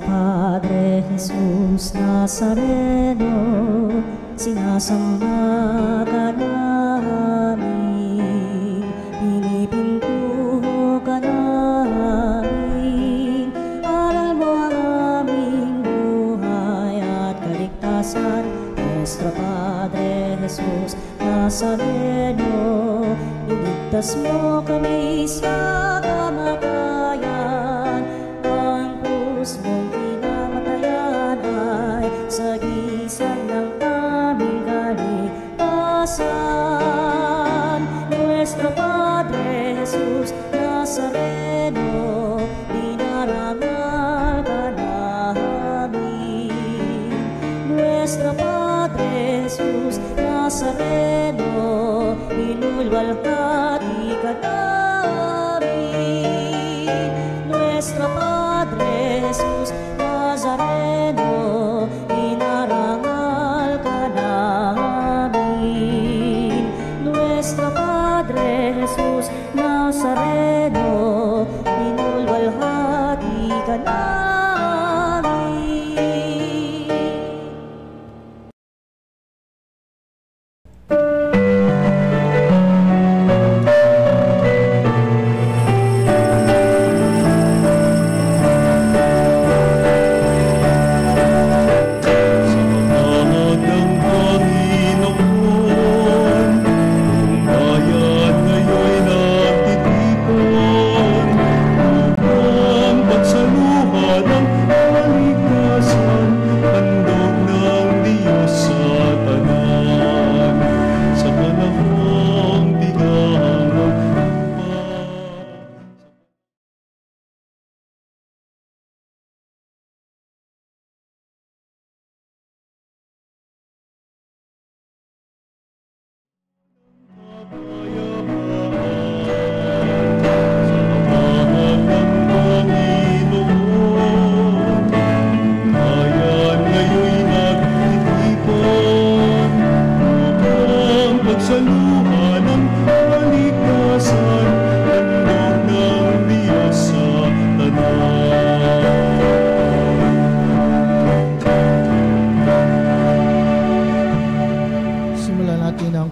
Padre Jesus Nazareno, sinasamba ka namin, pinipintuho ka namin, aral mo ang aming buhay at kaligtasan. Nuestro Padre Jesus Nazareno, iligtas mo kami sa kamatayan, ang krus mong pinamatayan ay sagisag ng aming kaligtasan. Nuestro Padre Jesus Nazareno, dinarangal ka namin. Nuestro Padre Jesus Nazareno, inulwalhati ka namin. Nuestro Padre Jesus Nazareno, inarangal ka namin. Nuestro Padre Jesus Nazareno, inulwalhati ka namin.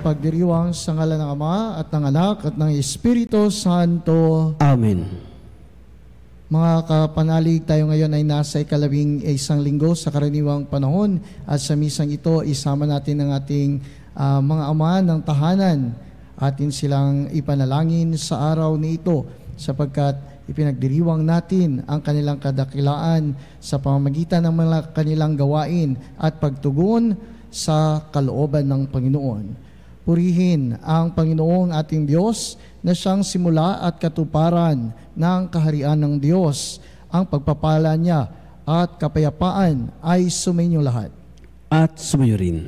Pagdiriwang sa ngalan ng Ama at ng Anak at ng Espiritu Santo. Amen. Mga kapanalig, tayo ngayon ay nasa ika-11 linggo sa karaniwang panahon at sa misang ito isama natin ang ating mga ama ng tahanan. Atin silang ipanalangin sa araw ni ito sapagkat ipinagdiriwang natin ang kanilang kadakilaan sa pamamagitan ng mga kanilang gawain at pagtugon sa kalooban ng Panginoon. Purihin ang Panginoong ating Diyos na siyang simula at katuparan ng kaharian ng Diyos. Ang pagpapala niya at kapayapaan ay sumainyo lahat. At sumayo rin.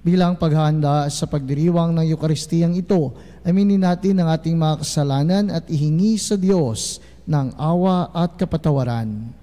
Bilang paghahanda sa pagdiriwang ng Eukaristiyang ito, aminin natin ang ating mga kasalanan at ihingi sa Diyos ng awa at kapatawaran.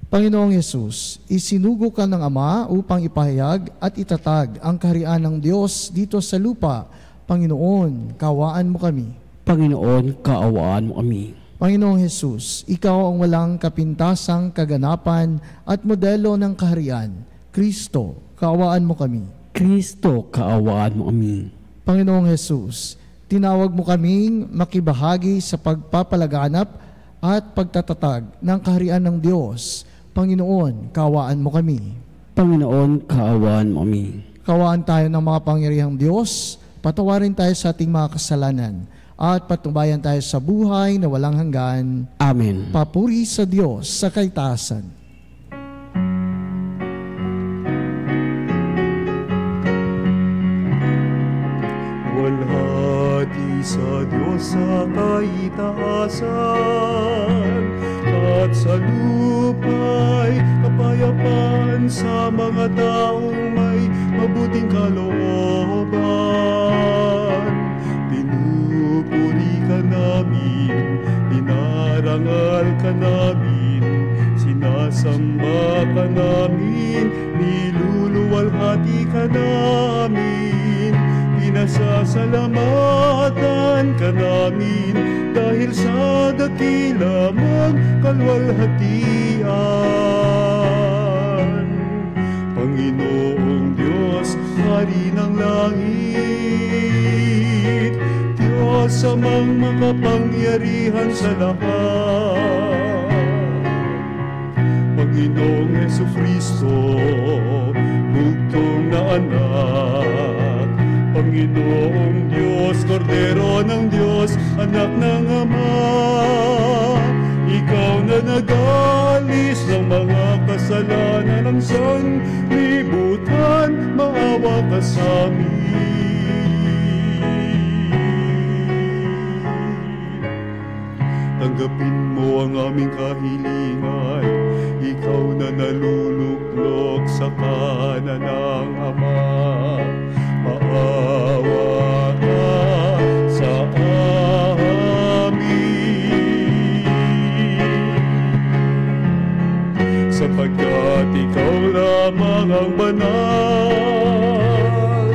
Panginoong Yesus, isinugo ka ng Ama upang ipahayag at itatag ang kaharian ng Diyos dito sa lupa. Panginoon, kaawaan mo kami. Panginoon, kaawaan mo kami. Panginoong Yesus, ikaw ang walang kapintasang kaganapan at modelo ng kaharian. Kristo, kaawaan mo kami. Kristo, kaawaan mo kami. Panginoong Yesus, tinawag mo kaming makibahagi sa pagpapalaganap at pagtatatag ng kaharian ng Diyos. Panginoon, kaawaan mo kami. Panginoon, kaawaan mo kami. Kaawaan tayo ng mga pangyarihang Diyos, patawarin tayo sa ating mga kasalanan, at patnubayan tayo sa buhay na walang hanggan. Amen. Papuri sa Diyos sa kaitaasan. Walhati sa Diyos sa kaitaasan, at sa lupa'y kapayapaan sa mga taong may mabuting kalooban. Pinupuri ka namin, inarangal ka namin, sinasamba ka namin, niluluwalhati ka namin, pinasasalamatan ka namin, dahil dahil sa dakila mong kalwalhatian. Panginoong Diyos, Hari ng langit, Diyos amang makapangyarihan sa lahat. Panginoong Jesucristo, bugtong na anak, Panginoong Diyos, Kordero ng Diyos, anak ng Ama, ikaw na nag-alis ng mga kasalanan ng sanlibutan, maawa ka sa amin. Tanggapin mo ang aming kahilingan, ikaw na naluluklok sa kanan ng Ama. Maawa ka sa amin, sapagkat ikaw lamang ang banal,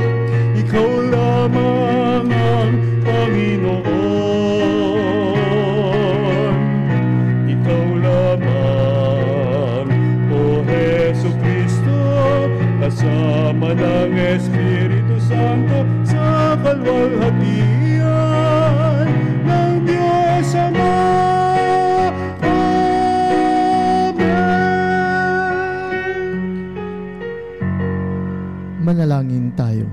ikaw lamang ang Panginoon, ikaw lamang, O Jesucristo, kasama ng Espiritu Santo sa kalwalhatian ng Diyos Ama. Amen. Manalangin tayo.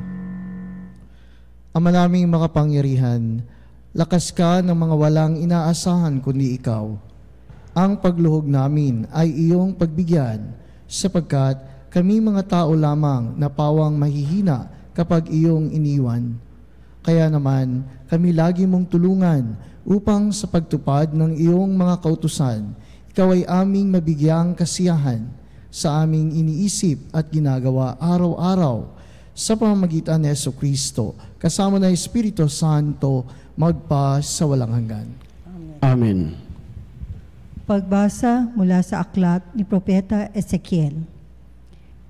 Ama naming makapangyarihan, lakas ka ng mga walang inaasahan kundi ikaw. Ang pagluhog namin ay iyong pagbigyan, sapagkat kami mga tao lamang na pawang mahihina kapag iyong iniwan. Kaya naman, kami lagi mong tulungan upang sa pagtupad ng iyong mga kautusan, ikaw ay aming mabigyang kasiyahan sa aming iniisip at ginagawa araw-araw sa pamamagitan ni Jesucristo, kasama ng Espiritu Santo, magpa sa walang hanggan. Amen. Pagbasa mula sa aklat ni Propeta Ezekiel.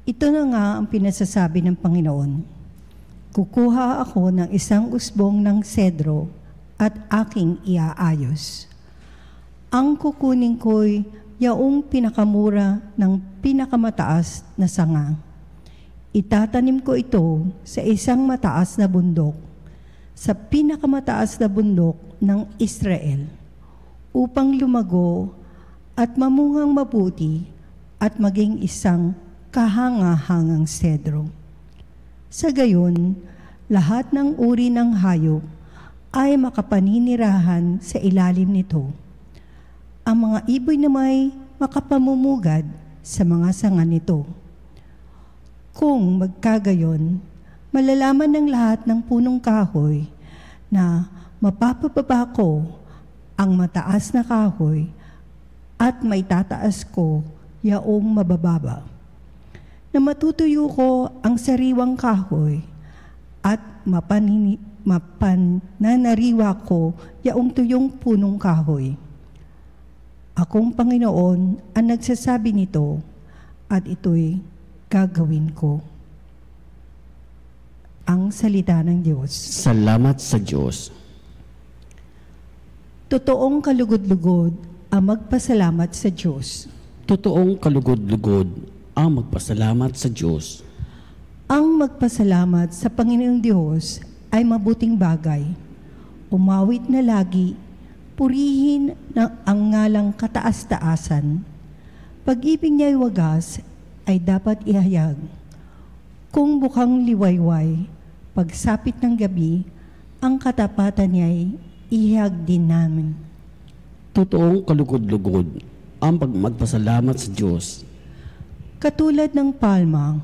Ito na nga ang pinasasabi ng Panginoon. Kukuha ako ng isang usbong ng sedro at aking iaayos. Ang kukunin ko'y yaong pinakamura ng pinakamataas na sanga. Itatanim ko ito sa isang mataas na bundok, sa pinakamataas na bundok ng Israel, upang lumago at mamungang mabuti at maging isang kahanga-hangang sedro. Sa gayon, lahat ng uri ng hayop ay makapaninirahan sa ilalim nito. Ang mga ibon na may makapamumugad sa mga sanga nito. Kung magkagayon, malalaman ng lahat ng punong kahoy na mapapababa ko ang mataas na kahoy at may tataas ko yaong mabababa. Na matutuyo ko ang sariwang kahoy at mapananariwa ko yaong tuyong punong kahoy. Akong Panginoon ang nagsasabi nito at ito'y gagawin ko. Ang salita ng Diyos. Salamat sa Diyos. Totoong kalugod-lugod ang magpasalamat sa Diyos. Totoong kalugod-lugod ang magpasalamat sa Diyos. Ang magpasalamat sa Panginoong Diyos ay mabuting bagay. Umawit na lagi, purihin ang ngalang kataas-taasan. Pag-ibig niya'y wagas ay dapat ihayag. Kung bukang liwayway, pagsapit ng gabi, ang katapatan niya'y ihayag din namin. Totoong kalugod-lugod ang magpasalamat sa Diyos. Katulad ng palma,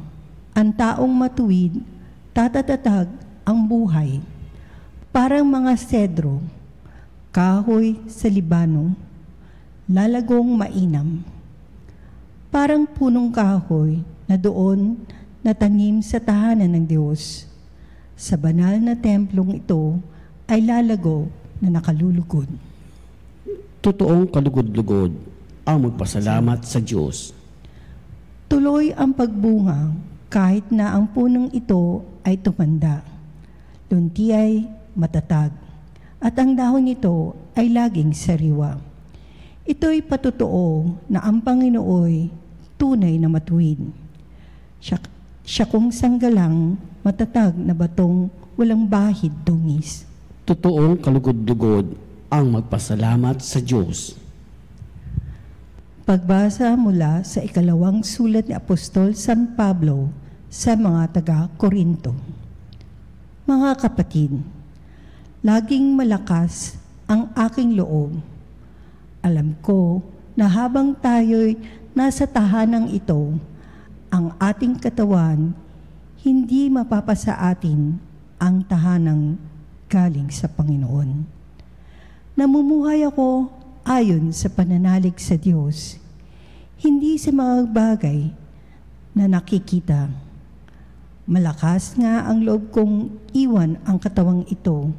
ang taong matuwid, tatatatag ang buhay. Parang mga sedro, kahoy sa Libano, lalagong mainam. Parang punong kahoy na doon natanim sa tahanan ng Diyos. Sa banal na templong ito ay lalago na nakalulugod. Totoong kalugod-lugod ang magpasalamat sa Diyos. Tuloy ang pagbunga kahit na ang punong ito ay tumanda. Lunti ay matatag at ang dahon nito ay laging sariwa. Ito'y patotoo na ang Panginooy tunay na matuwid. Siya kung sanggalang matatag na batong walang bahid dungis. Totoong kalugod-lugod ang magpasalamat sa Diyos. Pagbasa mula sa ikalawang sulat ni Apostol San Pablo sa mga taga-Korinto. Mga kapatid, laging malakas ang aking loob. Alam ko na habang tayo'y nasa tahanang ito, ang ating katawan hindi mapapasa atin ang tahanang galing sa Panginoon. Namumuhay ako ayon sa pananalig sa Diyos, hindi sa mga bagay na nakikita. Malakas nga ang loob kong iwan ang katawang ito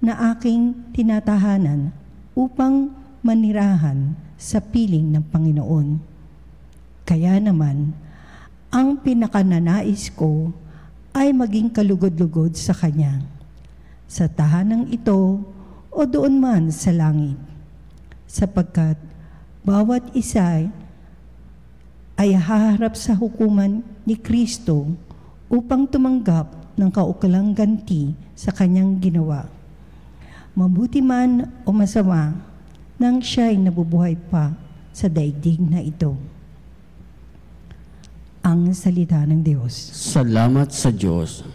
na aking tinatahanan upang manirahan sa piling ng Panginoon. Kaya naman, ang pinakananais ko ay maging kalugod-lugod sa Kanya, sa tahanang ito o doon man sa langit, sapagkat bawat isa ay haharap sa hukuman ni Kristo upang tumanggap ng kaukulang ganti sa Kanyang ginawa. Mabuti man o masama, nang siya'y nabubuhay pa sa daigdig na ito. Ang salita ng Diyos. Salamat sa Diyos.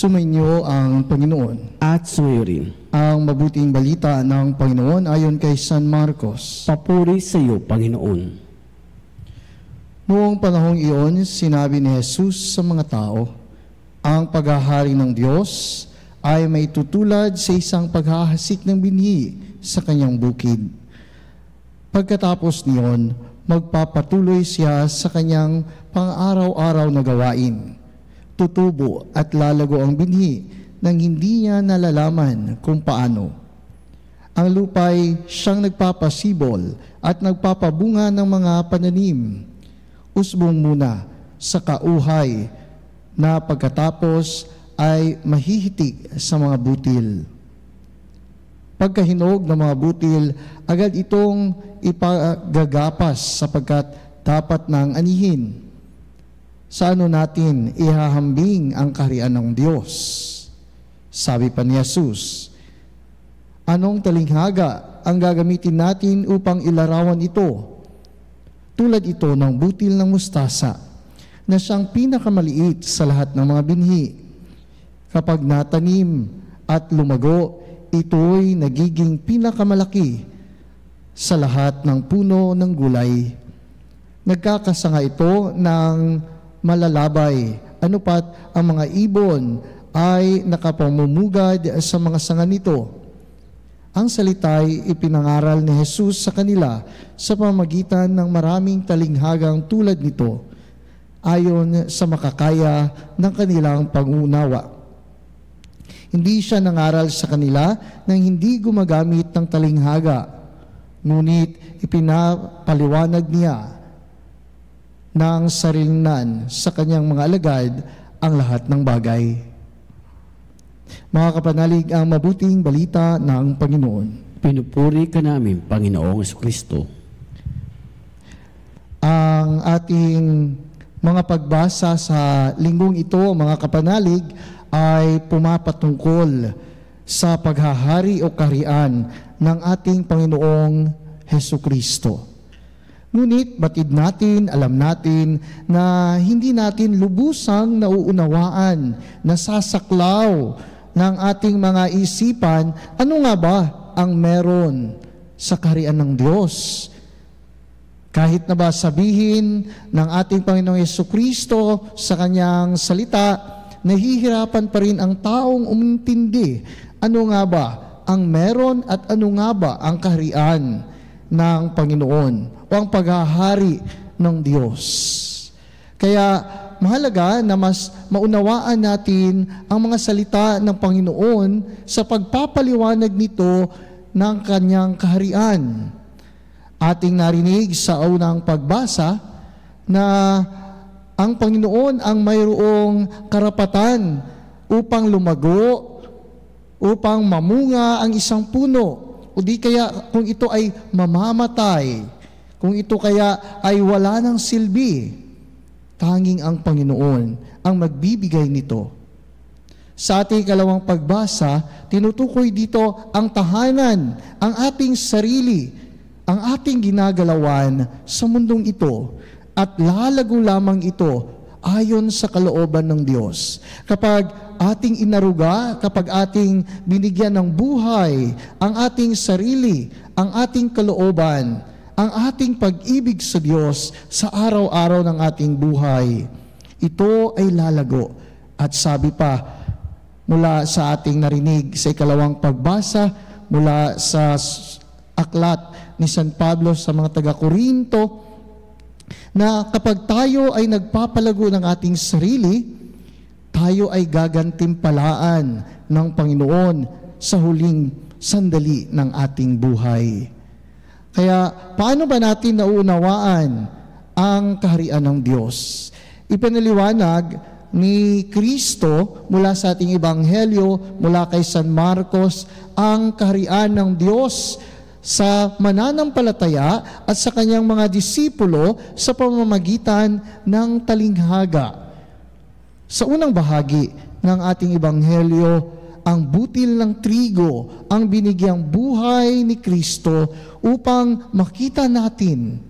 Sumainyo ang Panginoon. At sumayo rin. Ang mabuting balita ng Panginoon ayon kay San Marcos. Papuri sa iyo, Panginoon. Noong panahong iyon, sinabi ni Jesus sa mga tao, ang paghahari ng Diyos ay may tutulad sa isang paghahasik ng binhi sa kanyang bukid. Pagkatapos niyon, magpapatuloy siya sa kanyang pang-araw-araw na gawain. Tutubo at lalago ang binhi nang hindi niya nalalaman kung paano. Ang lupa'y siyang nagpapasibol at nagpapabunga ng mga pananim. Usbong muna sa kauhay na pagkatapos ay mahihitik sa mga butil. Pagkahinog ng mga butil, agad itong ipagagapas sapagkat dapat nang anihin. Sa ano natin ihahambing ang kaharian ng Diyos? Sabi pa ni Jesus, anong talinghaga ang gagamitin natin upang ilarawan ito? Tulad ito ng butil ng mustasa, na siyang pinakamaliit sa lahat ng mga binhi. Kapag natanim at lumago, ito'y nagiging pinakamalaki sa lahat ng puno ng gulay. Nagkakasanga ito ng malalabay, ano pat ang mga ibon ay nakapamumugad sa mga sanga nito. Ang salita'y ipinangaral ni Jesus sa kanila sa pamamagitan ng maraming talinghagang tulad nito, ayon sa makakaya ng kanilang pag-uunawa. Hindi siya nangaral sa kanila nang hindi gumagamit ng talinghaga, ngunit ipinapaliwanag niya ng sarilingan sa kanyang mga alagad ang lahat ng bagay. Mga kapanalig, ang mabuting balita ng Panginoon. Pinupuri ka namin, Panginoong Jesucristo. Ang ating mga pagbasa sa linggong ito, mga kapanalig, ay pumapatungkol sa paghahari o kaharian ng ating Panginoong Jesucristo. Ngunit batid natin, alam natin na hindi natin lubusang nauunawaan, nasasaklaw ng ating mga isipan, ano nga ba ang meron sa kaharian ng Diyos? Kahit na ba sabihin ng ating Panginoong Jesucristo sa kanyang salita, nahihirapan pa rin ang taong umintindi. Ano nga ba ang meron at ano nga ba ang kaharian ng Panginoon o ang paghahari ng Diyos. Kaya mahalaga na mas maunawaan natin ang mga salita ng Panginoon sa pagpapaliwanag nito ng kanyang kaharian. Ating narinig sa unang pagbasa na ang Panginoon ang mayroong karapatan upang lumago, upang mamunga ang isang puno, o di kaya kung ito ay mamamatay, kung ito kaya ay wala ng silbi, tanging ang Panginoon ang magbibigay nito. Sa ating ikalawang pagbasa, tinutukoy dito ang tahanan, ang ating sarili, ang ating ginagalawan sa mundong ito, at lalago lamang ito ayon sa kalooban ng Diyos. Kapag ating inaruga, kapag ating binigyan ng buhay, ang ating sarili, ang ating kalooban, ang ating pag-ibig sa Diyos sa araw-araw ng ating buhay, ito ay lalago. At sabi pa, mula sa ating narinig sa ikalawang pagbasa, mula sa aklat ni San Pablo sa mga taga-Korinto, na kapag tayo ay nagpapalago ng ating sarili, tayo ay gagantimpalaan ng Panginoon sa huling sandali ng ating buhay. Kaya paano ba natin nauunawaan ang kaharian ng Diyos? Ipinaliwanag ni Kristo mula sa ating Ebanghelyo, mula kay San Marcos, ang kaharian ng Diyos sa mananampalataya at sa kanyang mga disipulo sa pamamagitan ng talinghaga. Sa unang bahagi ng ating Ebanghelyo, ang butil ng trigo ang binigyang buhay ni Kristo upang makita natin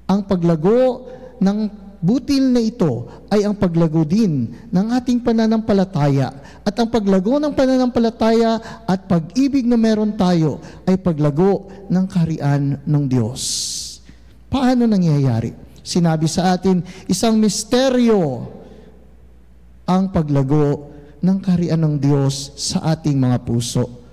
ang paglago ng butil na ito ay ang paglago din ng ating pananampalataya. At ang paglago ng pananampalataya at pag-ibig na meron tayo ay paglago ng kaharian ng Diyos. Paano nangyayari? Sinabi sa atin, isang misteryo ang paglago ng kaharian ng Diyos sa ating mga puso.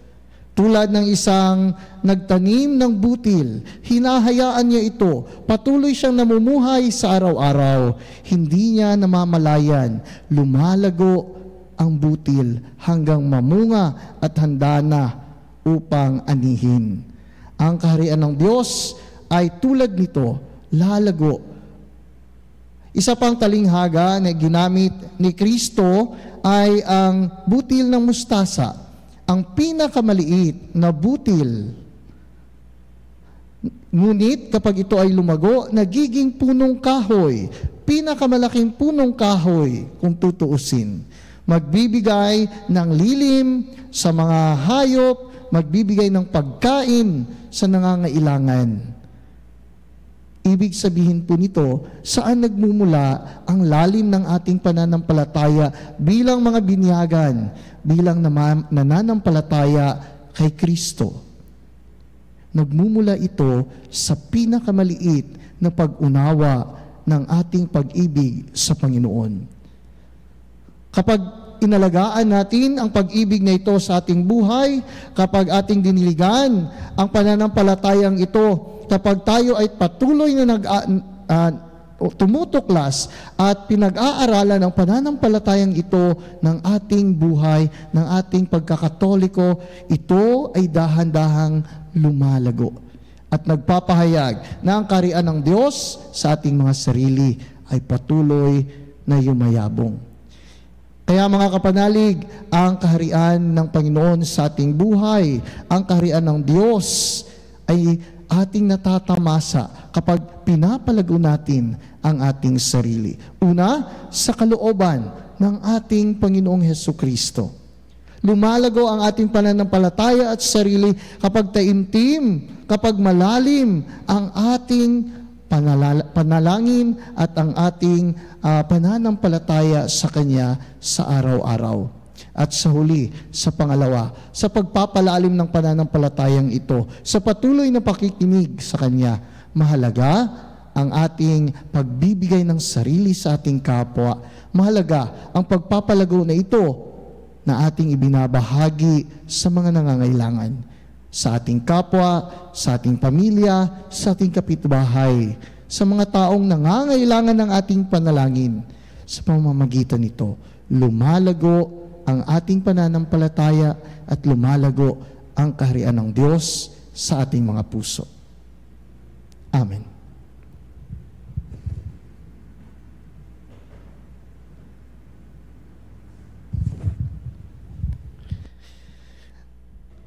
Tulad ng isang nagtanim ng butil, hinahayaan niya ito, patuloy siyang namumuhay sa araw-araw, hindi niya namamalayan, lumalago ang butil hanggang mamunga at handa na upang anihin. Ang kaharian ng Diyos ay tulad nito, lalago. Isa pang talinghaga na ginamit ni Kristo ay ang butil ng mustasa, ang pinakamaliit na butil. Ngunit kapag ito ay lumago, nagiging punong kahoy, pinakamalaking punong kahoy kung tutuusin. Magbibigay ng lilim sa mga hayop, magbibigay ng pagkain sa nangangailangan. Ibig sabihin po nito, saan nagmumula ang lalim ng ating pananampalataya bilang mga binyagan, bilang nananampalataya kay Kristo. Nagmumula ito sa pinakamaliit na pag-unawa ng ating pag-ibig sa Panginoon. Kapag inalagaan natin ang pag-ibig na ito sa ating buhay, kapag ating diniligan ang pananampalatayang ito, kapag tayo ay patuloy na tumutuklas at pinag-aaralan ang pananampalatayang ito ng ating buhay, ng ating pagkakatoliko, ito ay dahan-dahang lumalago at nagpapahayag na ang kaharian ng Diyos sa ating mga sarili ay patuloy na yumayabong. Kaya mga kapanalig, ang kaharian ng Panginoon sa ating buhay, ang kaharian ng Diyos ay ating natatamasa kapag pinapalago natin ang ating sarili. Una, sa kalooban ng ating Panginoong Hesukristo. Lumalago ang ating pananampalataya at sarili kapag taimtim, kapag malalim ang ating panalangin at ang ating pananampalataya sa Kanya sa araw-araw. At sa huli, sa pangalawa, sa pagpapalalim ng pananampalatayang ito, sa patuloy na pakikinig sa Kanya, mahalaga ang ating pagbibigay ng sarili sa ating kapwa. Mahalaga ang pagpapalago na ito na ating ibinabahagi sa mga nangangailangan, sa ating kapwa, sa ating pamilya, sa ating kapitbahay, sa mga taong nangangailangan ng ating panalangin. Sa pamamagitan nito, lumalago ang ating pananampalataya at lumalago ang kaharian ng Diyos sa ating mga puso. Amen.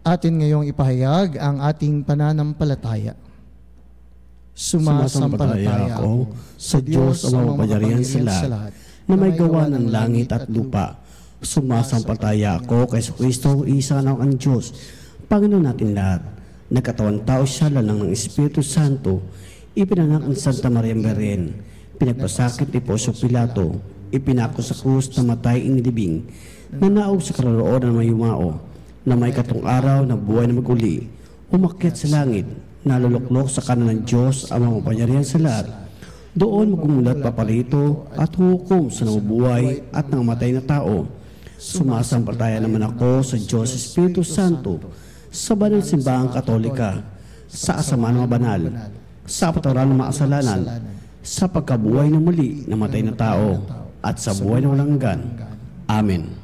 Atin ngayong ipahayag ang ating pananampalataya. Sumasampalataya ako sa Diyos ang makapangyarihan sa lahat, na may gawa ng langit at lupa. Sumasampalataya ako kay Kristo, isa ng ang Diyos, Panginoon natin lahat. Nagkatawan tao siya lalang ng Espiritu Santo, ipinanganak ng Santa Maria Beren, pinagpasakit ni Poncio Pilato, ipinako sa krus na matay inilibing, nanaog sa karoroonan ng mayumao, na may katong araw na buhay na maguli, umakyat sa langit, naluluklok sa kanan ng Diyos ang mga makapangyarihan sa lahat. Doon magumulat paparito at hukom sa nabubuhay at nangamatay na tao. Sumasampalataya naman ako sa Diyos Espiritu Santo, sa banal simbahang Katolika, sa asamaan ng mga banal, sa patawaran ng mga kasalanan, sa pagkabuhay ng muli na matay na tao, at sa buhay na walang hanggan. Amen.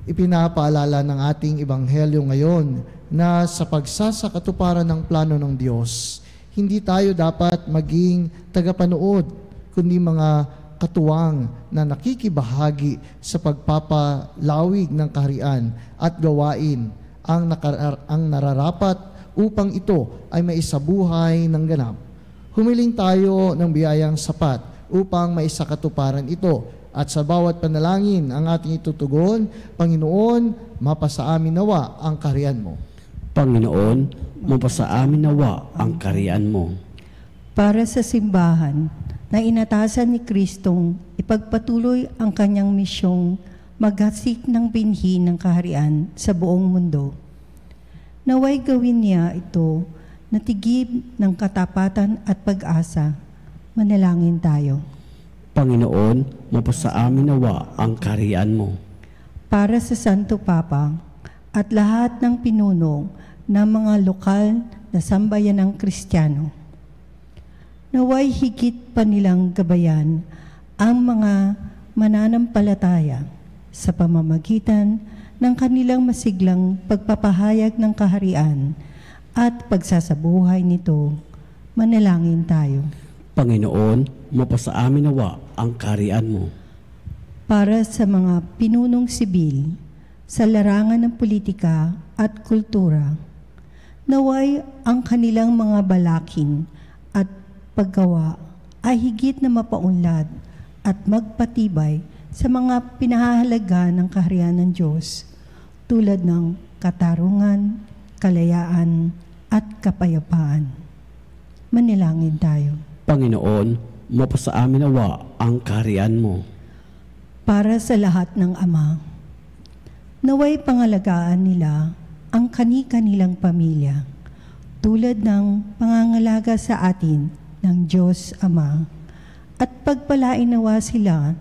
Ipinapaalala ng ating ebanghelyo ngayon na sa pagsasakatuparan ng plano ng Diyos, hindi tayo dapat maging tagapanood, kundi mga katuwang na nakikibahagi sa pagpapalawig ng kaharian at gawain ang nararapat upang ito ay maisabuhay ng ganap. Humiling tayo ng biyayang sapat upang maisakatuparan ito. At sa bawat panalangin ang ating itutugon, Panginoon, mapasa amin nawa ang kaharian mo. Panginoon, mapasa amin nawa ang kaharian mo. Para sa simbahan na inatasan ni Kristong ipagpatuloy ang kanyang misyong maghasik ng binhi ng kaharian sa buong mundo. Naway gawin niya ito na tigib ng katapatan at pag-asa. Manalangin tayo. Panginoon, mapasa amin nawa ang kaharian mo. Para sa Santo Papa at lahat ng pinuno ng mga lokal na sambayanang Kristiyano, naway higit pa nilang gabayan ang mga mananampalataya sa pamamagitan ng kanilang masiglang pagpapahayag ng kaharian at pagsasabuhay nito. Manalangin tayo. Panginoon, mapasa amin nawa ang kaharian mo. Para sa mga pinunong sibil sa larangan ng politika at kultura, naway ang kanilang mga balakin at paggawa ay higit na mapaunlad at magpatibay sa mga pinahahalaga ng kaharian ng Diyos, tulad ng katarungan, kalayaan, at kapayapaan. Manalangin tayo. Panginoon, mapasa amin nawa ang kaharian mo. Para sa lahat ng ama, naway pangalagaan nila ang kani-kanilang pamilya, tulad ng pangangalaga sa atin ng Diyos Ama, at pagpalain nawa sila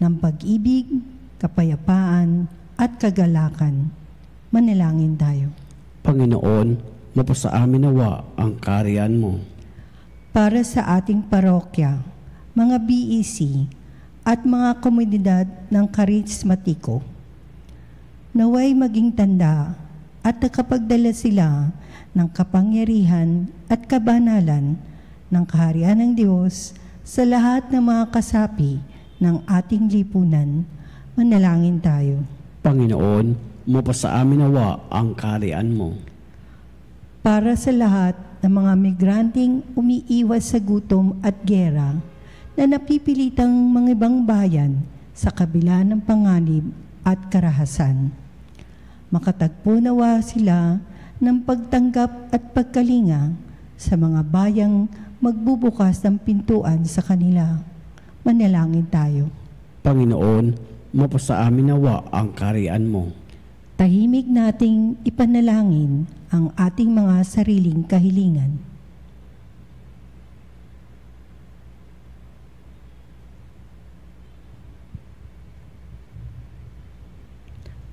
ng pag-ibig, kapayapaan, at kagalakan. Manalangin tayo. Panginoon, mapasa amin nawa ang kaharian mo. Para sa ating parokya, mga BEC, at mga komunidad ng karismatiko, naway maging tanda at nakapagdala sila ng kapangyarihan at kabanalan ng kaharian ng Diyos sa lahat ng mga kasapi ng ating lipunan. Manalangin tayo. Panginoon, mapasa amin nawa ang kaharian mo. Para sa lahat ng mga migranteng umiiwas sa gutom at gera na napipilitang mangibang bayan sa kabila ng panganib at karahasan. Makatagpo nawa sila ng pagtanggap at pagkalinga sa mga bayang magbubukas ng pintuan sa kanila. Manalangin tayo. Panginoon, mapasa amin nawa ang kaharian mo. Tahimik nating ipanalangin ang ating mga sariling kahilingan.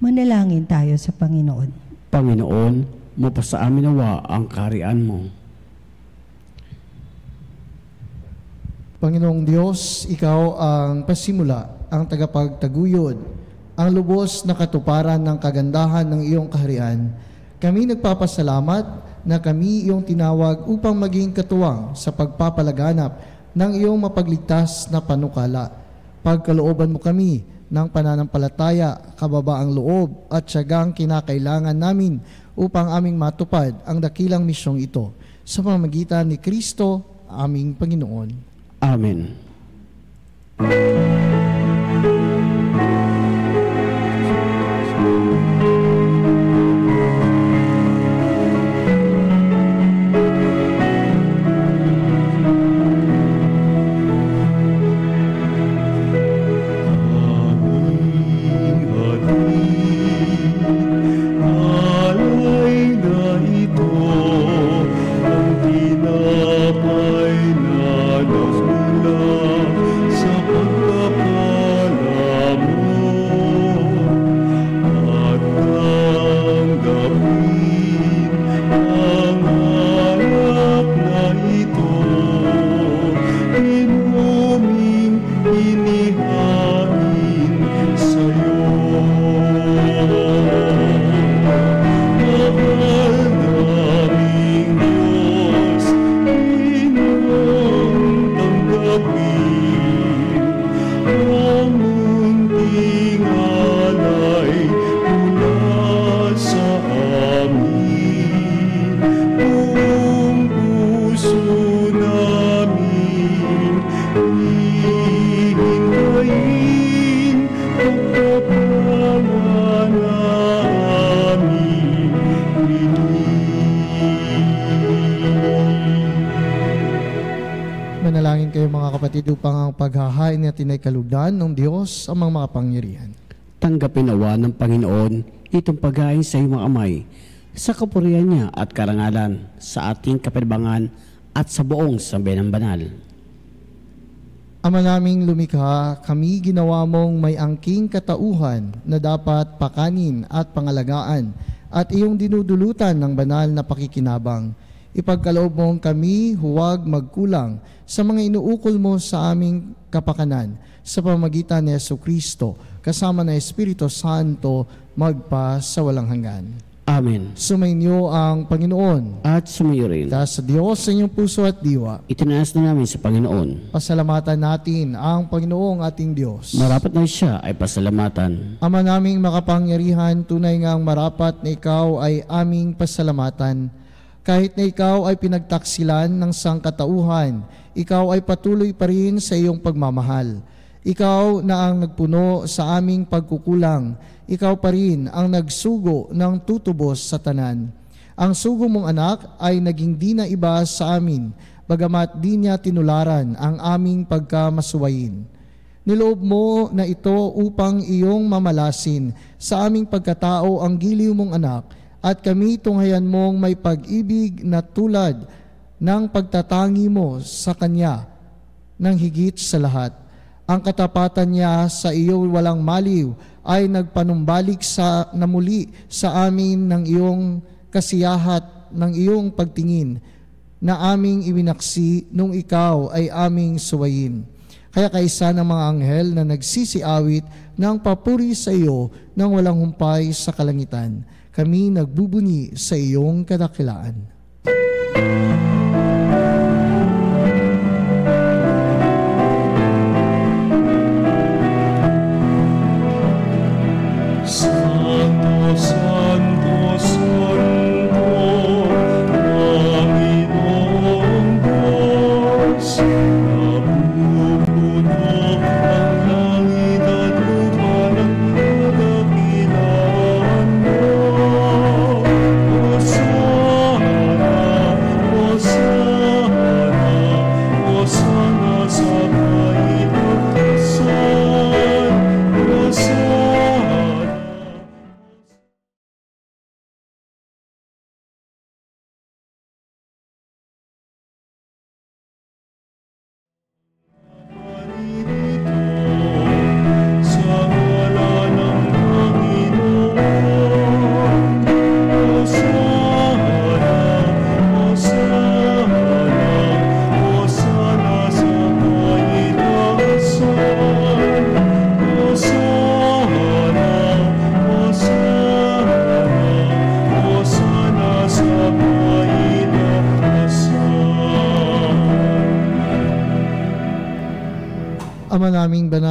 Manalangin tayo sa Panginoon. Panginoon, mapasa amin nawa ang kaharian mo. Panginoong Diyos, Ikaw ang pasimula, ang tagapagtaguyod, ang lubos na katuparan ng kagandahan ng iyong kaharian. Kami nagpapasalamat na kami iyong tinawag upang maging katuwang sa pagpapalaganap ng iyong mapagligtas na panukala. Pagkalooban mo kami ng pananampalataya, kababaang loob at tiyagang kinakailangan namin upang aming matupad ang dakilang misyong ito sa pamamagitan ni Kristo, aming Panginoon. Amen. Manalangin kayo mga kapatid upang ang paghahain natin ay kalugdan ng Diyos ang mga makapangyarihan. Tanggapin nawa ng Panginoon itong paghain sa iyong amay, sa kapurihan niya at karangalan, sa ating kapirbangan at sa buong sambayanang banal. Ama naming lumikha, kami ginawa mong may angking katauhan na dapat pakanin at pangalagaan at iyong dinudulutan ng banal na pakikinabang. Ipagkaloob mong kami huwag magkulang sa mga inuukol mo sa aming kapakanan sa pamamagitan ni Jesucristo kasama ng Espiritu Santo magpa sa walang hanggan. Amen. Sumainyo ang Panginoon. At sumayo rin. Taas sa Diyos sa inyong puso at diwa. Itinaas na namin sa Panginoon. Pasalamatan natin ang Panginoong ating Diyos. Marapat na siya ay pasalamatan. Ama naming makapangyarihan, tunay ngang marapat na ikaw ay aming pasalamatan. Kahit na ikaw ay pinagtaksilan ng sangkatauhan, ikaw ay patuloy pa rin sa iyong pagmamahal. Ikaw na ang nagpuno sa aming pagkukulang, ikaw pa rin ang nagsugo ng tutubos sa tanan. Ang sugo mong anak ay naging di na iba sa amin, bagamat di niya tinularan ang aming pagkamasuwayin. Niloob mo na ito upang iyong mamalasin sa aming pagkatao ang giliw mong anak, at kami tunghayan mong may pag-ibig na tulad ng pagtatangi mo sa Kanya ng higit sa lahat. Ang katapatan niya sa iyo walang maliw ay nagpanumbalik na muli sa amin ng iyong kasiyahat ng iyong pagtingin na aming ibinaksi nung ikaw ay aming suwayin. Kaya kaisa ng mga anghel na nagsisiawit ng papuri sa iyo nang walang humpay sa kalangitan, kami nagbubuni sa iyong kadakilaan. Santo, Santo, Santo, Panginoong Diyos, napupuno ang langit at lupa ng kadakilaan mo. Hosana, Hosana.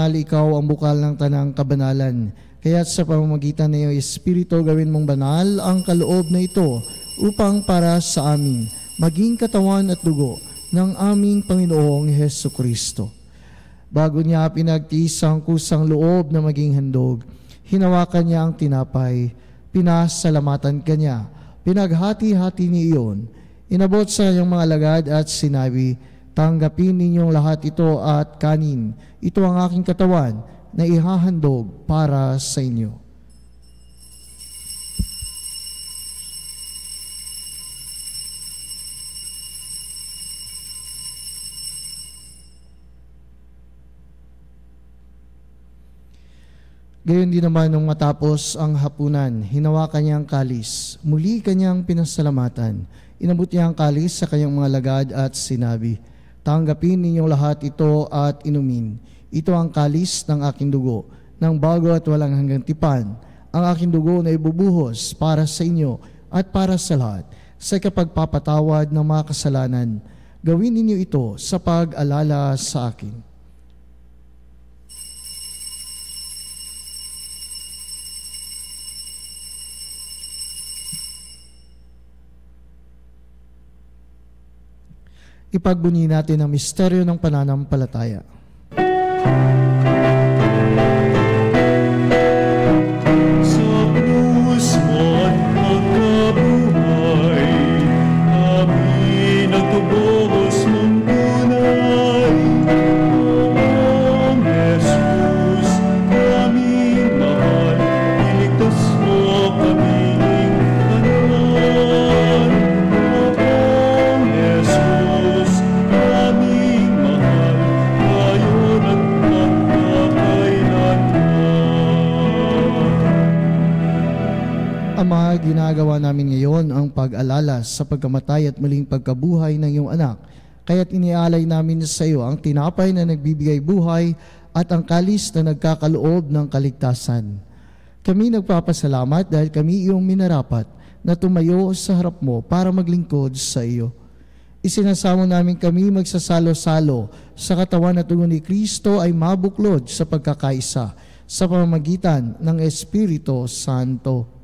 banal, ikaw ang bukal ng tanang kabanalan. Kaya't sa pamamagitan ng iyong Espiritu, gawin mong banal ang kaloob na ito upang para sa amin maging katawan at dugo ng aming Panginoong Hesukristo. Bago niya pinagtiis ang kusang loob na maging handog, hinawakan niya ang tinapay, pinasalamatan kanya, pinaghati-hati niya iyon, inabot sa kanyang mga alagad at sinabi, tanggapin ninyong lahat ito at kanin, ito ang aking katawan na ihahandog para sa inyo. Gayon din naman nung matapos ang hapunan, hinawakan niya ang kalis, muli kanyang pinasalamatan, inabot niya ang kalis sa kanyang mga lagad at sinabi, tanggapin ninyong lahat ito at inumin. Ito ang kalis ng aking dugo, ng bago at walang hanggang tipan, ang aking dugo na ibubuhos para sa inyo at para sa lahat, sa kapagpapatawad ng mga kasalanan. Gawin ninyo ito sa pag-alala sa akin. Ipagbunyi natin ang misteryo ng pananampalataya. Sa krus mo't magkabuhay, kami nagtubos mong tunay. Oong Jesus, kaming mahal, iligtas mo kaming kanan. Oong Jesus, kaming mahal, ngayon at magpakailanman. Ama, ginagawa namin ngayon ang pag-alala sa pagkamatay at muling pagkabuhay ng iyong anak. Kaya't inialay namin sa iyo ang tinapay na nagbibigay buhay at ang kalis na nagkakaloob ng kaligtasan. Kami nagpapasalamat dahil kami iyong minarapat na tumayo sa harap mo para maglingkod sa iyo. Isinasamo namin kami magsasalo-salo sa katawan at dugo ni Kristo ay mabuklod sa pagkakaisa sa pamamagitan ng Espiritu Santo.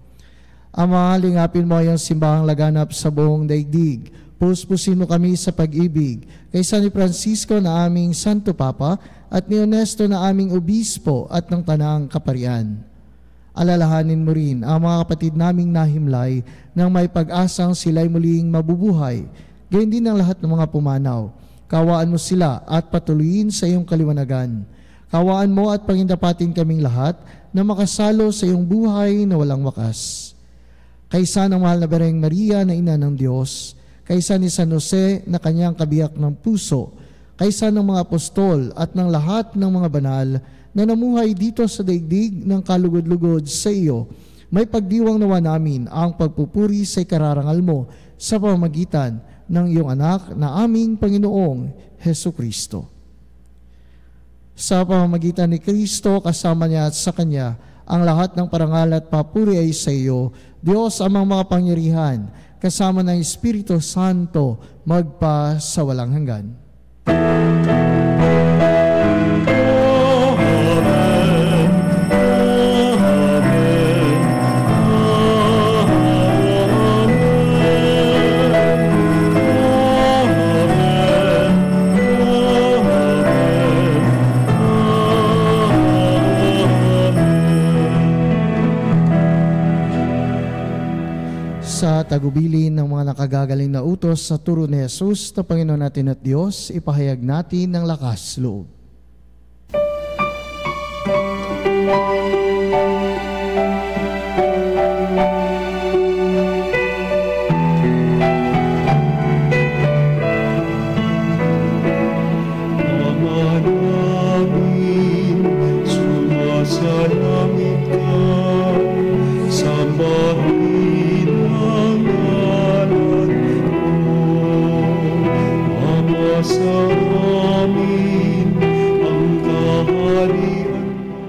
Ama, lingapin mo ang simbahang laganap sa buong daigdig. Puspusin mo kami sa pag-ibig kay San Francisco na aming Santo Papa at ni Ernesto na aming Obispo at ng Tanang Kaparian. Alalahanin mo rin ang mga kapatid naming nahimlay nang may pag-asang sila'y muling mabubuhay. Gayon din ang lahat ng mga pumanaw. Kawaan mo sila at patuloyin sa iyong kaliwanagan. Kawaan mo at pangindapatin kaming lahat na makasalo sa iyong buhay na walang wakas. Kaysa ng mahal na Birheng Maria na ina ng Diyos, kaysa ni San Jose na kanyang kabiyak ng puso, kaysa ng mga apostol at ng lahat ng mga banal na namuhay dito sa daigdig ng kalugod-lugod sa iyo, may pagdiwang nawa namin ang pagpupuri sa ikararangal mo sa pamamagitan ng iyong anak na aming Panginoong Hesukristo. Sa pamamagitan ni Kristo, kasama niya at sa Kanya, ang lahat ng parangal at papuri ay sa iyo, Diyos amang makapangyarihan, kasama ng Espiritu Santo, magpa sa walang hanggan. Sa tagubilin ng mga nakagagaling na utos sa turo ni Jesus na Panginoon natin at Diyos, ipahayag natin ng lakas loob. Ama namin, sumasalangit ka, sambahin ang ngalan mo. Mapasa amin ang kaharian mo.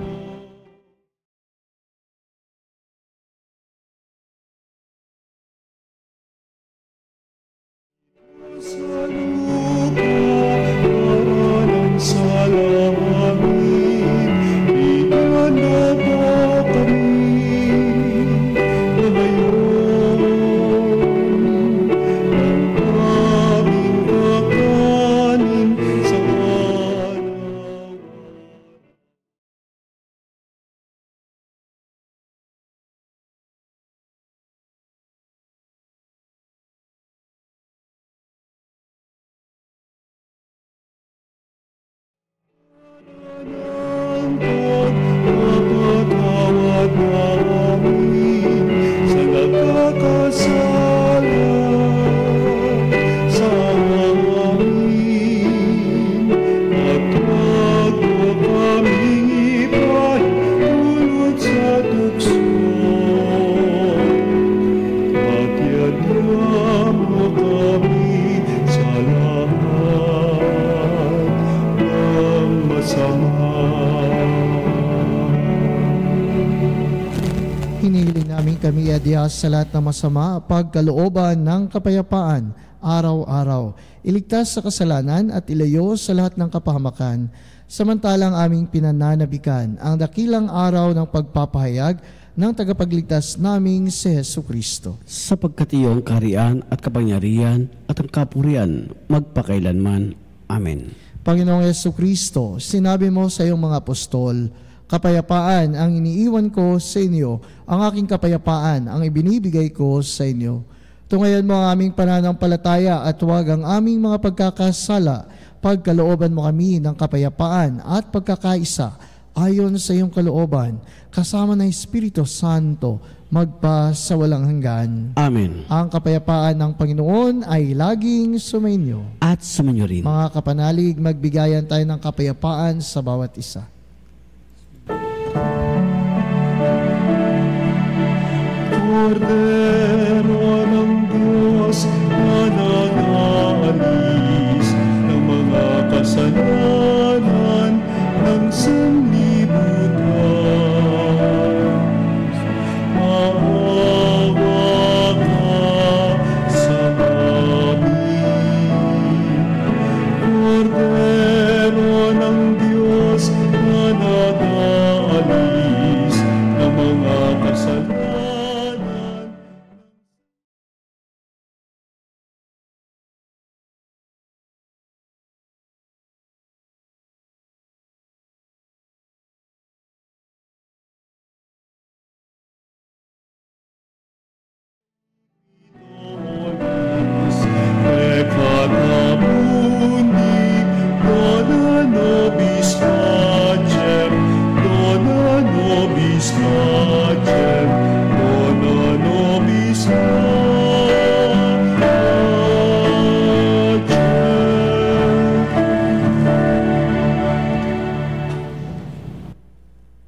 kami adya sa lahat ng masama, pagkalooban ng kapayapaan, araw-araw. Iligtas sa kasalanan at ilayo sa lahat ng kapahamakan, samantalang aming pinananabikan ang dakilang araw ng pagpapahayag ng tagapagligtas naming si Jesucristo. Sapagkat iyong kaharian at kapangyarihan at ang kapurihan magpakailanman. Amen. Panginoong Jesucristo, sinabi mo sa iyong mga apostol, kapayapaan ang iniiwan ko sa inyo, ang aking kapayapaan ang ibinibigay ko sa inyo. Tungayan mo ang aming pananampalataya at huwag ang aming mga pagkakasala. Pagkalooban mo kami ng kapayapaan at pagkakaisa ayon sa iyong kalooban, kasama ng Espiritu Santo, magpa sa walang hanggan. Amen. Ang kapayapaan ng Panginoon ay laging sumainyo. At sumainyo rin. Mga kapanalig, magbigayan tayo ng kapayapaan sa bawat isa. Kordero ng Diyos na nag-aalis ng mga kasalanan ng sanlibutan. Maawa ka sa amin. Kordero ng Diyos na nag-aalis ng mga kasalanan.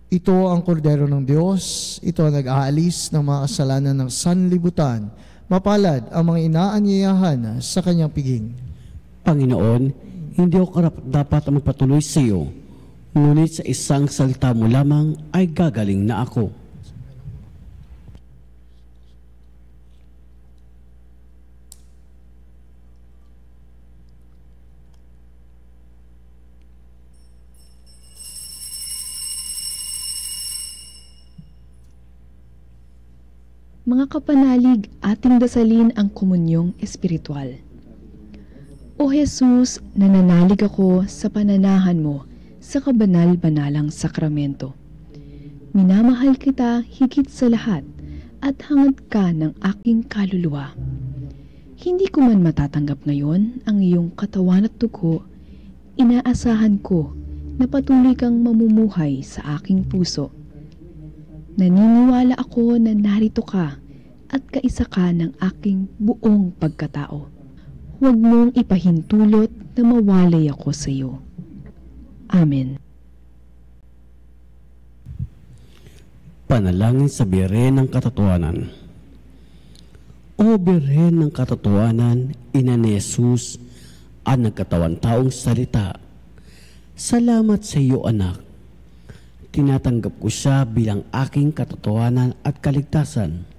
Ito ang kordero ng Diyos, ito ang nag-aalis ng mga kasalanan ng sanlibutan. Mapalad ang mga inaanyayahan sa kanyang piging. Panginoon, hindi ako dapat magpatuloy sa iyo, ngunit sa isang salita mo lamang ay gagaling na ako. Mga kapanalig, ating dasalin ang komunyong espiritual. O Jesus, nananalig ako sa pananahan mo sa kabanal-banalang sakramento. Minamahal kita higit sa lahat at hangad ka ng aking kaluluwa. Hindi ko man matatanggap ngayon ang iyong katawan at dugo, inaasahan ko na patuloy kang mamumuhay sa aking puso. Naniniwala ako na narito ka at kaisa ka ng aking buong pagkatao. Huwag mong ipahintulot na mawalay ako sa iyo. Amen. Panalangin sa Birhen ng Katotohanan. O Birhen ng Katotohanan, Ina ni Jesus, ang nagkatawan-taong salita. Salamat sa iyo, anak. Tinatanggap ko siya bilang aking katotohanan at kaligtasan.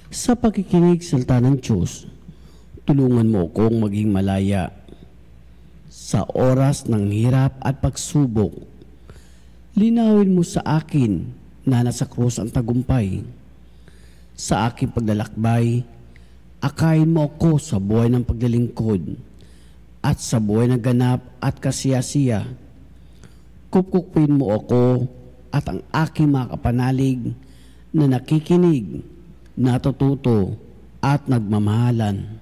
Sa pakikinig sa salita ng Diyos, tulungan mo akong maging malaya sa oras ng hirap at pagsubok. Linawin mo sa akin na nasa krus ang tagumpay. Sa aking paglalakbay, akayin mo ako sa buhay ng paglilingkod at sa buhay ng ganap at kasiyasiya. Kupkupin mo ako at ang aking mga kapanalig na nakikinig, natututo at nagmamahalan.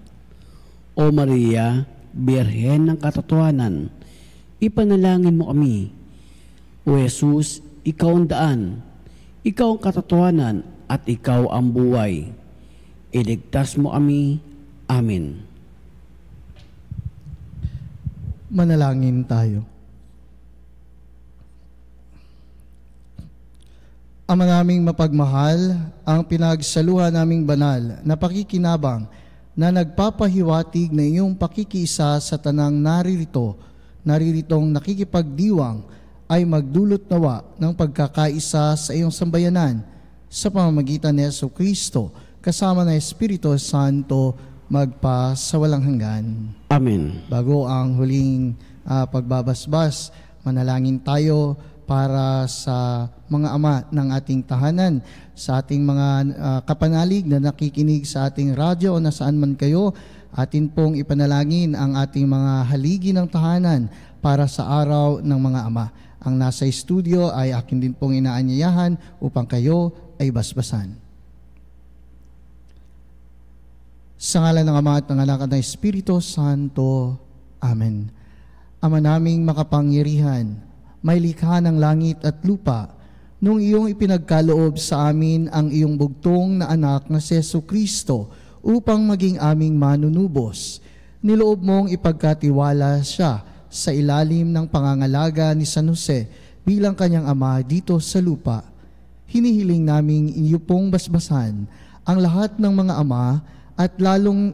O Maria, Birhen ng Katotohanan, ipanalangin mo kami. O Jesus, ikaw ang daan, ikaw ang katotohanan at ikaw ang buhay. Iligtas mo kami. Amen. Manalangin tayo. Ama naming mapagmahal, ang pinagsaluhan naming banal na pakikinabang na nagpapahiwatig na iyong pakikiisa sa tanang naririto'ng nakikipagdiwang ay magdulot nawa ng pagkakaisa sa iyong sambayanan sa pamamagitan ni Jesucristo, kasama ng Espiritu Santo, magpa sa walang hanggan. Amen. Bago ang huling pagbabasbas, manalangin tayo para sa mga ama ng ating tahanan, sa ating mga kapanalig na nakikinig sa ating radyo o nasaan man kayo. Atin pong ipanalangin ang ating mga haligi ng tahanan para sa araw ng mga ama. Ang nasa studio ay akin din pong inaanyayahan upang kayo ay basbasan. Sa ngalan ng Ama at ng Anak at ng Espiritu Santo. Amen. Ama naming makapangyarihan, may likha ng langit at lupa, nung iyong ipinagkaloob sa amin ang iyong bugtong na anak na si Jesucristo upang maging aming manunubos. Niloob mong ipagkatiwala siya sa ilalim ng pangangalaga ni San Jose bilang kanyang ama dito sa lupa. Hinihiling naming inyo pong basbasan ang lahat ng mga ama at lulong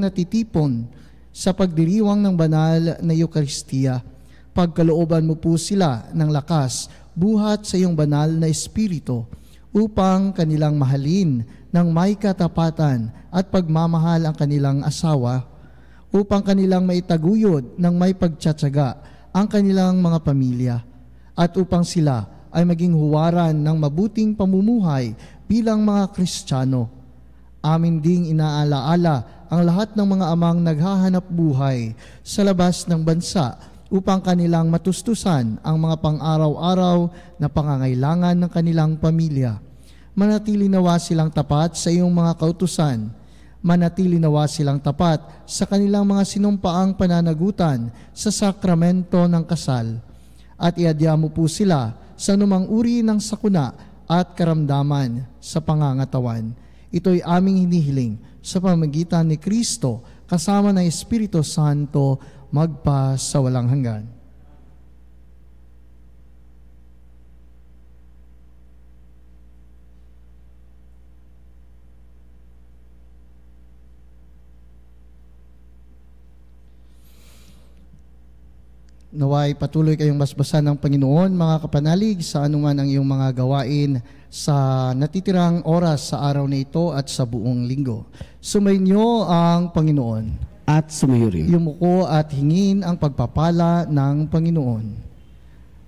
natitipon sa pagdiriwang ng banal na Eukaristiya. Pagkalooban mo po sila ng lakas buhat sa iyong banal na Espiritu upang kanilang mahalin ng may katapatan at pagmamahal ang kanilang asawa, upang kanilang maitaguyod ng may pagtsatsaga ang kanilang mga pamilya, at upang sila ay maging huwaran ng mabuting pamumuhay bilang mga Kristiyano. Amin ding inaalaala ang lahat ng mga amang naghahanap buhay sa labas ng bansa upang kanilang matustusan ang mga pang-araw-araw na pangangailangan ng kanilang pamilya. Manatili nawa silang tapat sa iyong mga kautusan. Manatili nawa silang tapat sa kanilang mga sinumpaang pananagutan sa sakramento ng kasal. At iadya mo po sila sa anumang uri ng sakuna at karamdaman sa pangangatawan. Ito'y aming hinihiling sa pamamagitan ni Kristo kasama ng Espiritu Santo magpa sa walang hanggan. Naway patuloy kayong basbasan ng Panginoon, mga kapanalig, sa anuman ang iyong mga gawain sa natitirang oras sa araw na ito at sa buong linggo. Sumainyo ang Panginoon. At sumayo rin. Yumuko at hingin ang pagpapala ng Panginoon.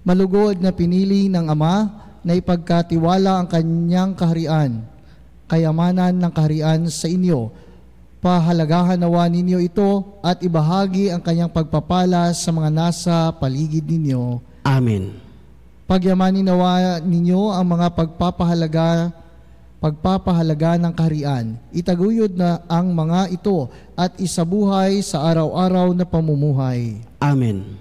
Malugod na pinili ng Ama na ipagkatiwala ang kanyang kaharian, kayamanan ng kaharian sa inyo. Pahalagahan nawa ninyo ito at ibahagi ang kanyang pagpapala sa mga nasa paligid ninyo. Amen. Pagyamanin nawa ninyo ang mga pagpapahalaga ng kaharian. Itaguyod na ang mga ito at isabuhay sa araw-araw na pamumuhay. Amen.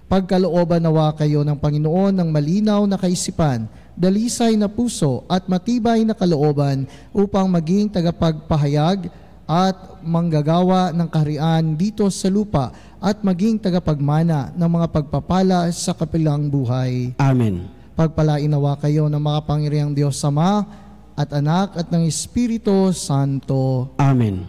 Pagkalooban nawa kayo ng Panginoon ng malinaw na kaisipan, dalisay na puso at matibay na kalooban upang maging tagapagpahayag at manggagawa ng kaharian dito sa lupa at maging tagapagmana ng mga pagpapala sa kapilang buhay. Amen. Pagpalain nawa kayo ng makapangyarihang Diyos Ama at Anak at ng Espiritu Santo. Amen.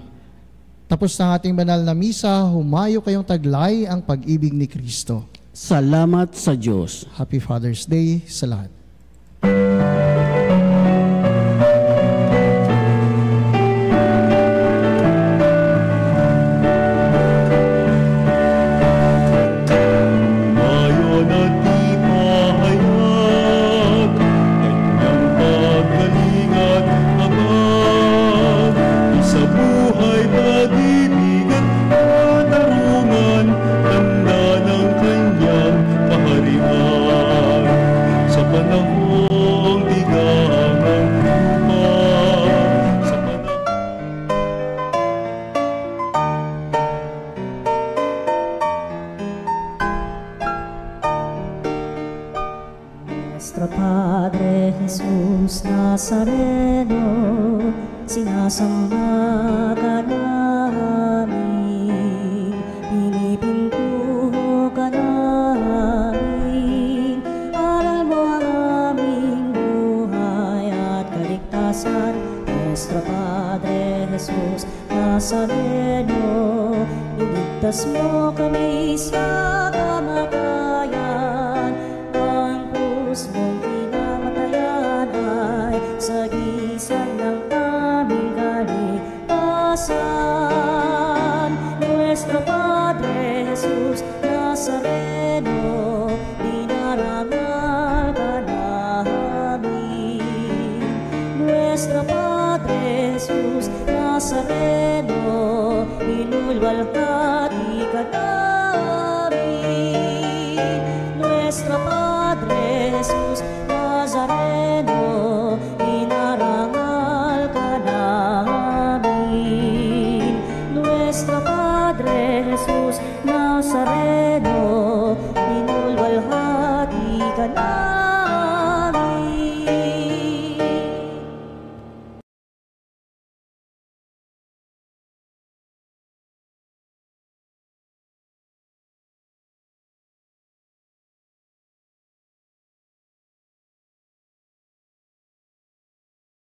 Tapos ng ating banal na misa, humayo kayong taglay ang pag-ibig ni Kristo. Salamat sa Diyos. Happy Father's Day sa lahat. Nuestro Padre Jesus Nazareno, sinasamba ka namin, pinipintuho ka namin, aral mo ang aming buhay at kaligtasan. Nuestro Padre Jesus Nazareno, iligtas mo kami sa kamatayan, ang krus mong Nazareno, inulwalhati ka namin. Nuestro Padre Jesus Nazareno, inarangal ka namin. Nuestro Padre Jesus Nazareno, inulwalhati ka namin.